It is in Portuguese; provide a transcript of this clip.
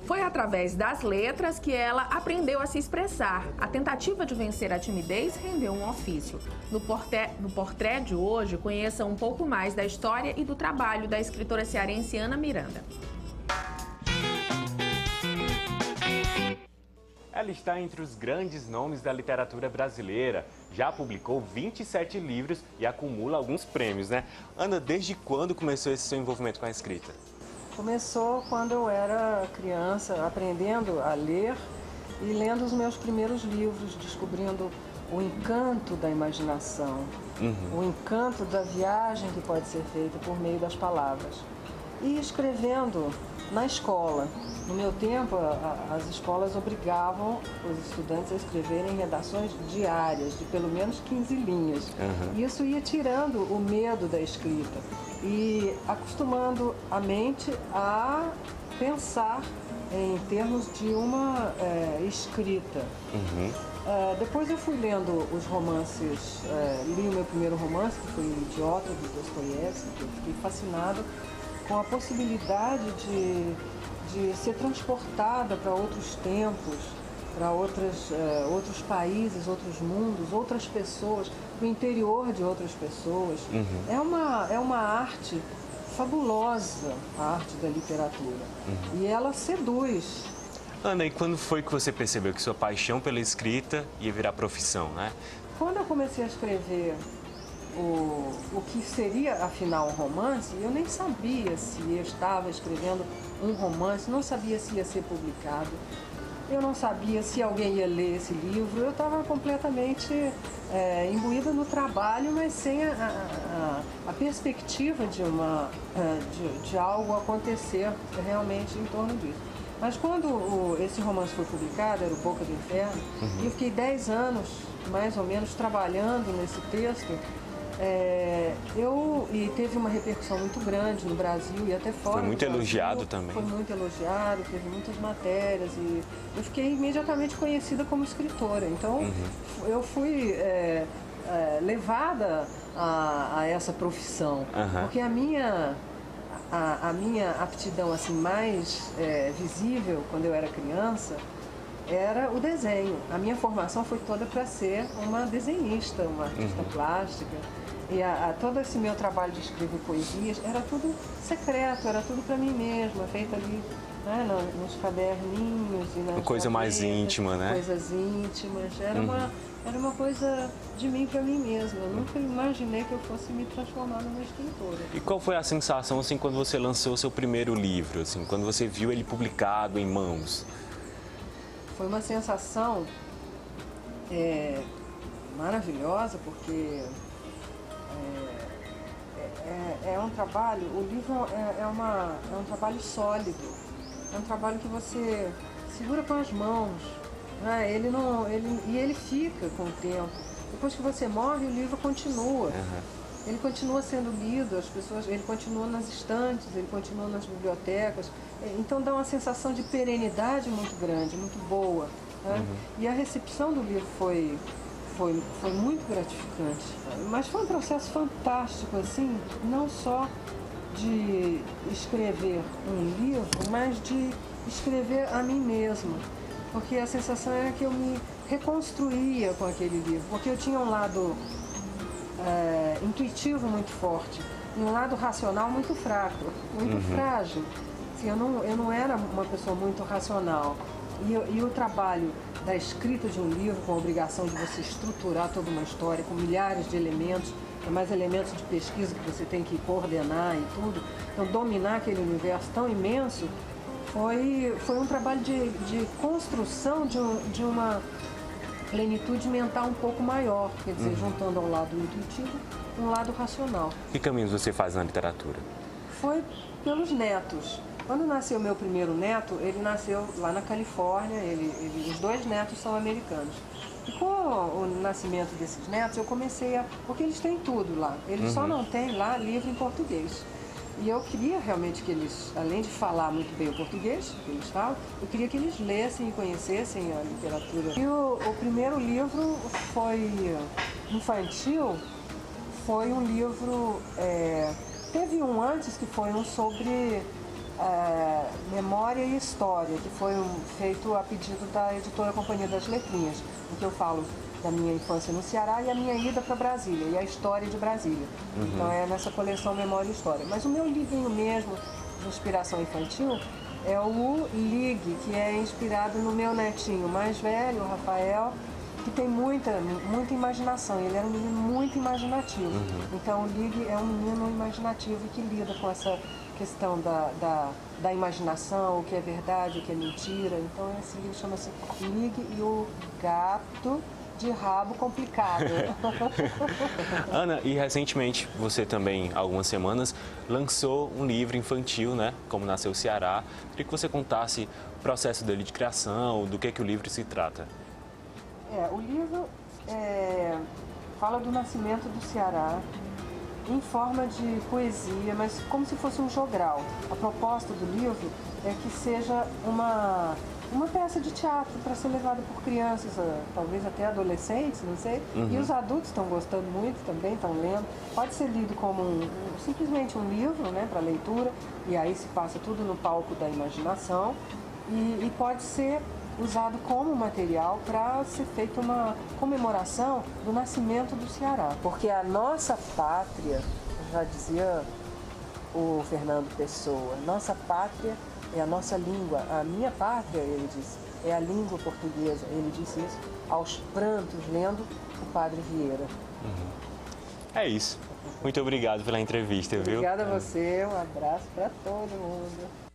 Foi através das letras que ela aprendeu a se expressar. A tentativa de vencer a timidez rendeu um ofício. No portré de hoje, conheça um pouco mais da história e do trabalho da escritora cearense Ana Miranda. Ela está entre os grandes nomes da literatura brasileira. Já publicou 27 livros e acumula alguns prêmios, né? Ana, desde quando começou esse seu envolvimento com a escrita? Começou quando eu era criança, aprendendo a ler e lendo os meus primeiros livros, descobrindo o encanto da imaginação, o encanto da viagem que pode ser feita por meio das palavras. E escrevendo na escola. No meu tempo, as escolas obrigavam os estudantes a escreverem redações diárias, de pelo menos 15 linhas. Isso ia tirando o medo da escrita e acostumando a mente a pensar em termos de uma escrita. Depois eu fui lendo os romances, li o meu primeiro romance, que foi O Idiota, de Dostoiévski, que eu fiquei fascinado com a possibilidade de ser transportada para outros tempos, para outros países, outros mundos, outras pessoas, para o interior de outras pessoas. É uma arte fabulosa, a arte da literatura. E ela seduz. Ana, e quando foi que você percebeu que sua paixão pela escrita ia virar profissão, né? Quando eu comecei a escrever o que seria, afinal, um romance, eu nem sabia se eu estava escrevendo um romance, não sabia se ia ser publicado, eu não sabia se alguém ia ler esse livro, eu estava completamente imbuída no trabalho, mas sem a perspectiva de algo acontecer realmente em torno disso. Mas quando esse romance foi publicado, era o Boca do Inferno, e eu fiquei 10 anos, mais ou menos, trabalhando nesse texto. E teve uma repercussão muito grande no Brasil e até fora. Foi muito elogiado também. Foi muito elogiado, teve muitas matérias e eu fiquei imediatamente conhecida como escritora. Então, eu fui levada a essa profissão, porque a minha aptidão assim, mais visível quando eu era criança era o desenho. A minha formação foi toda para ser uma desenhista, uma artista plástica. E todo esse meu trabalho de escrever poesias era tudo secreto, era tudo para mim mesma, feito ali, né, nos caderninhos e nas coisa mais íntima, né? Coisas íntimas. Era uma coisa de mim para mim mesma. Eu nunca imaginei que eu fosse me transformar numa escritora. E qual foi a sensação assim quando você lançou o seu primeiro livro, assim, quando você viu ele publicado em mãos? Foi uma sensação maravilhosa, porque é um trabalho, o livro é um trabalho sólido, é um trabalho que você segura com as mãos, né? Ele fica com o tempo. Depois que você morre, o livro continua. Ele continua sendo lido, ele continua nas estantes, ele continua nas bibliotecas. Então dá uma sensação de perenidade muito grande, muito boa, né? E a recepção do livro foi muito gratificante. Mas foi um processo fantástico, assim, não só de escrever um livro, mas de escrever a mim mesma. Porque a sensação era que eu me reconstruía com aquele livro, porque eu tinha um lado intuitivo muito forte e um lado racional muito fraco, muito frágil. Assim, eu não era uma pessoa muito racional. E o trabalho da escrita de um livro, com a obrigação de você estruturar toda uma história, com milhares de elementos, mais elementos de pesquisa que você tem que coordenar e tudo, então dominar aquele universo tão imenso, foi um trabalho de construção de uma plenitude mental um pouco maior, quer dizer, juntando ao lado intuitivo um lado racional. Que caminhos você faz na literatura? Foi pelos netos. Quando nasceu meu primeiro neto, ele nasceu lá na Califórnia, os 2 netos são americanos. E com o nascimento desses netos, eu comecei porque eles têm tudo lá, eles só não têm lá livro em português. E eu queria realmente que eles, além de falar muito bem o português, que eles falam, eu queria que eles lessem e conhecessem a literatura. E o primeiro livro foi infantil, foi um livro Teve um antes que foi um sobre memória e história, que foi feito a pedido da editora Companhia das Letrinhas, em que eu falo da minha infância no Ceará e a minha ida para Brasília, e a história de Brasília. Então é nessa coleção Memória e História. Mas o meu livrinho mesmo, de inspiração infantil, é o Ligue, que é inspirado no meu netinho mais velho, o Rafael, que tem muita imaginação. Ele era um menino muito imaginativo. Então o Ligue é um menino imaginativo que lida com essa questão da imaginação, o que é verdade, o que é mentira. Então esse livro chama-se Ligue e o Gato de Rabo Complicado. Ana, e recentemente você também, há algumas semanas, lançou um livro infantil, né? Como Nasceu o Ceará. Queria que você contasse o processo dele de criação, do que o livro se trata. O livro fala do nascimento do Ceará em forma de poesia, mas como se fosse um jogral. A proposta do livro é que seja uma peça de teatro para ser levada por crianças, talvez até adolescentes, não sei. E os adultos estão gostando muito também, estão lendo. Pode ser lido como simplesmente um livro, né, para leitura, e aí se passa tudo no palco da imaginação. E pode ser usado como material para ser feita uma comemoração do nascimento do Ceará. Porque a nossa pátria, já dizia o Fernando Pessoa, nossa pátria é a nossa língua. A minha pátria, ele disse, é a língua portuguesa. Ele disse isso aos prantos, lendo o Padre Vieira. É isso. Muito obrigado pela entrevista, viu? Obrigada a você, um abraço para todo mundo.